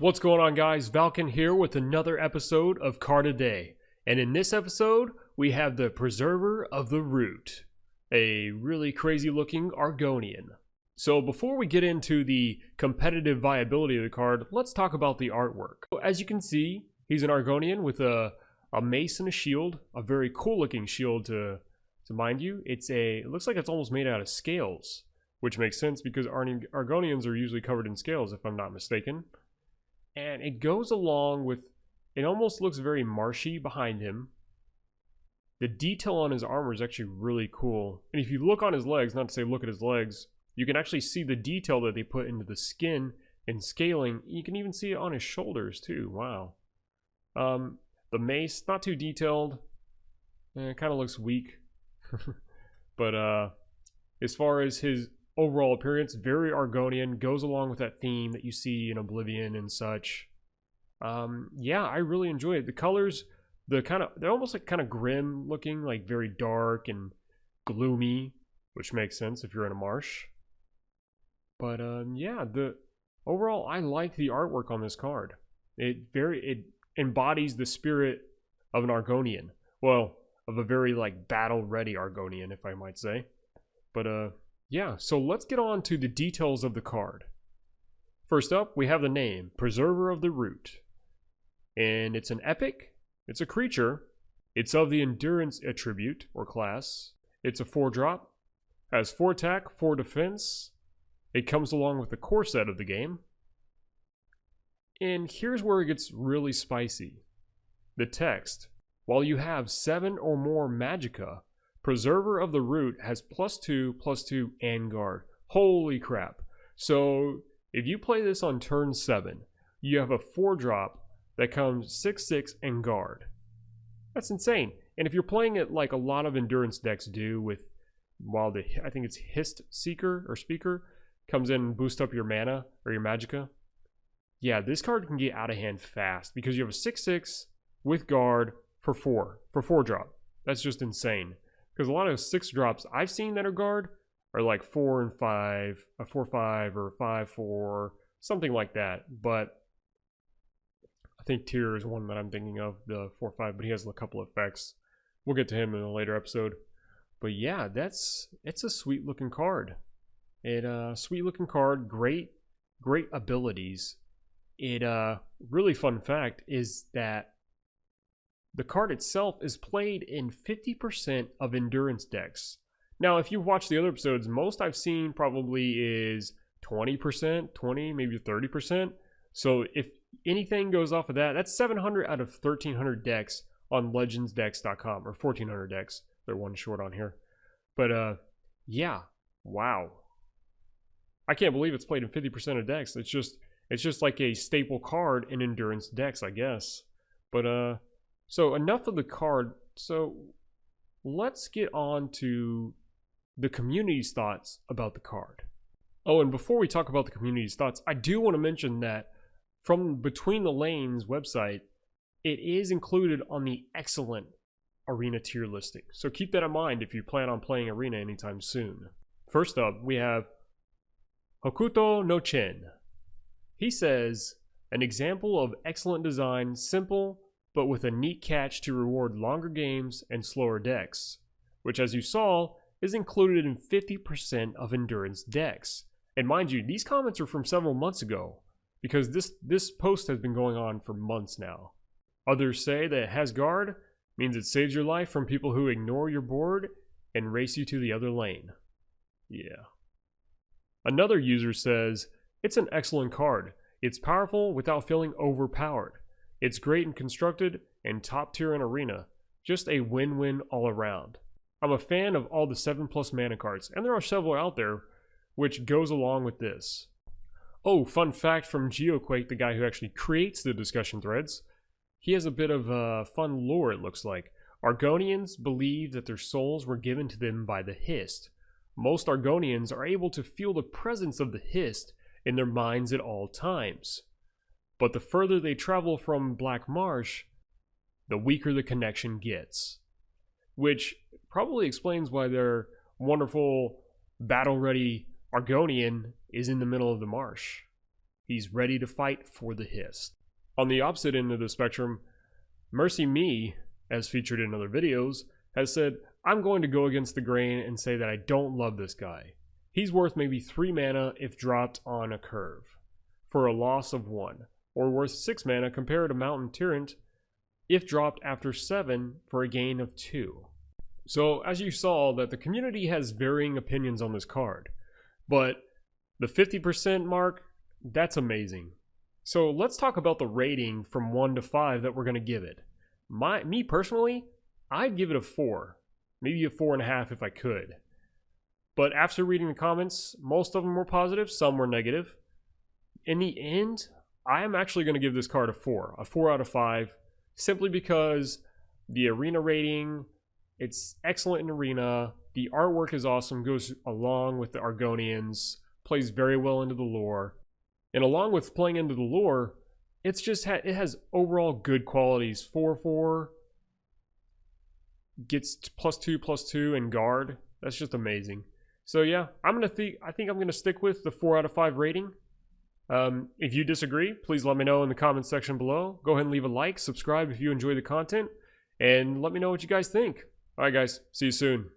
What's going on, guys? Valken here with another episode of Card a Day. And in this episode, we have the Preserver of the Root, a really crazy looking Argonian. So before we get into the competitive viability of the card, let's talk about the artwork. As you can see, he's an Argonian with a mace and a shield, a very cool looking shield to mind you. It looks like it's almost made out of scales, which makes sense because Argonians are usually covered in scales if I'm not mistaken. And it goes along with, it almost looks very marshy behind him. The detail on his armor is actually really cool. And if you look on his legs, not to say look at his legs, you can actually see the detail that they put into the skin and scaling. You can even see it on his shoulders too. Wow. The mace, not too detailed. It kind of looks weak. But as far as his overall appearance, very Argonian, goes along with that theme that you see in Oblivion and such. Yeah, I really enjoy it. The colors, they're almost like kind of grim looking, like very dark and gloomy, which makes sense if you're in a marsh. But yeah, overall I like the artwork on this card. It embodies the spirit of an Argonian. Well, of a very like battle ready Argonian, if I might say. But yeah, so let's get on to the details of the card. First up, we have the name, Preserver of the Root. And it's an epic, it's a creature, it's of the Endurance attribute, or class. It's a 4-drop, has 4 attack, 4 defense. It comes along with the core set of the game. And here's where it gets really spicy. The text, while you have 7 or more Magicka, Preserver of the Root has +2/+2 and guard. Holy crap. So if you play this on turn 7, you have a 4-drop that comes 6/6 and guard. That's insane. And if you're playing it like a lot of Endurance decks do with, I think it's Hist Seeker or Speaker, comes in and boosts up your mana or your Magicka. Yeah, this card can get out of hand fast because you have a 6/6 with guard for 4-drop. That's just insane. Because a lot of 6-drops I've seen that are guard are like 4 and 5, a 4/5 or 5/4, something like that. But I think Tyr is one that I'm thinking of, the 4/5, but he has a couple of effects. We'll get to him in a later episode. But yeah, it's a sweet looking card. Sweet looking card, great abilities. Really fun fact is that the card itself is played in 50% of Endurance decks. Now, if you've watched the other episodes, most I've seen probably is 20%, 20, maybe 30%. So if anything goes off of that, that's 700 out of 1,300 decks on legendsdecks.com, or 1,400 decks. They're one short on here. But yeah, wow. I can't believe it's played in 50% of decks. It's just like a staple card in Endurance decks, I guess. But so enough of the card. So let's get on to the community's thoughts about the card. Oh, and before we talk about the community's thoughts, I do want to mention that from Between the Lanes website, it is included on the excellent Arena tier listing. So keep that in mind if you plan on playing Arena anytime soon. First up, we have Hokuto no Chen. He says, an example of excellent design, simple, but with a neat catch to reward longer games and slower decks, which, as you saw, is included in 50% of Endurance decks. And mind you, these comments are from several months ago, because this post has been going on for months now. Others say that it has guard, means it saves your life from people who ignore your board and race you to the other lane. Yeah. Another user says, it's an excellent card. It's powerful without feeling overpowered. It's great and constructed and top tier in Arena. Just a win-win all around. I'm a fan of all the 7+ mana cards, and there are several out there, which goes along with this. Oh, fun fact from Geoquake, the guy who actually creates the discussion threads. He has a bit of fun lore, it looks like. Argonians believe that their souls were given to them by the Hist. Most Argonians are able to feel the presence of the Hist in their minds at all times. But the further they travel from Black Marsh, the weaker the connection gets. Which probably explains why their wonderful battle-ready Argonian is in the middle of the marsh. He's ready to fight for the Hist. On the opposite end of the spectrum, Mercy Me, as featured in other videos, has said, I'm going to go against the grain and say that I don't love this guy. He's worth maybe 3 mana if dropped on a curve, for a loss of 1, or worth 6 mana compared to Mountain Tyrant if dropped after 7 for a gain of 2. So as you saw, that the community has varying opinions on this card, but the 50% mark, that's amazing. So let's talk about the rating from 1 to 5 that we're going to give it. Me personally, I'd give it a 4, maybe a 4.5 if I could. But after reading the comments, most of them were positive, some were negative. In the end, I am actually going to give this card a 4 out of 5, simply because the arena rating, it's excellent in arena, the artwork is awesome, goes along with the Argonians, plays very well into the lore, and along with playing into the lore, it's just it has overall good qualities. 4/4, gets +2/+2 and guard. That's just amazing. So yeah, I think I'm gonna stick with the 4 out of 5 rating. If you disagree, please let me know in the comments section below. Go ahead and leave a like, subscribe if you enjoy the content, and let me know what you guys think. Alright guys, see you soon.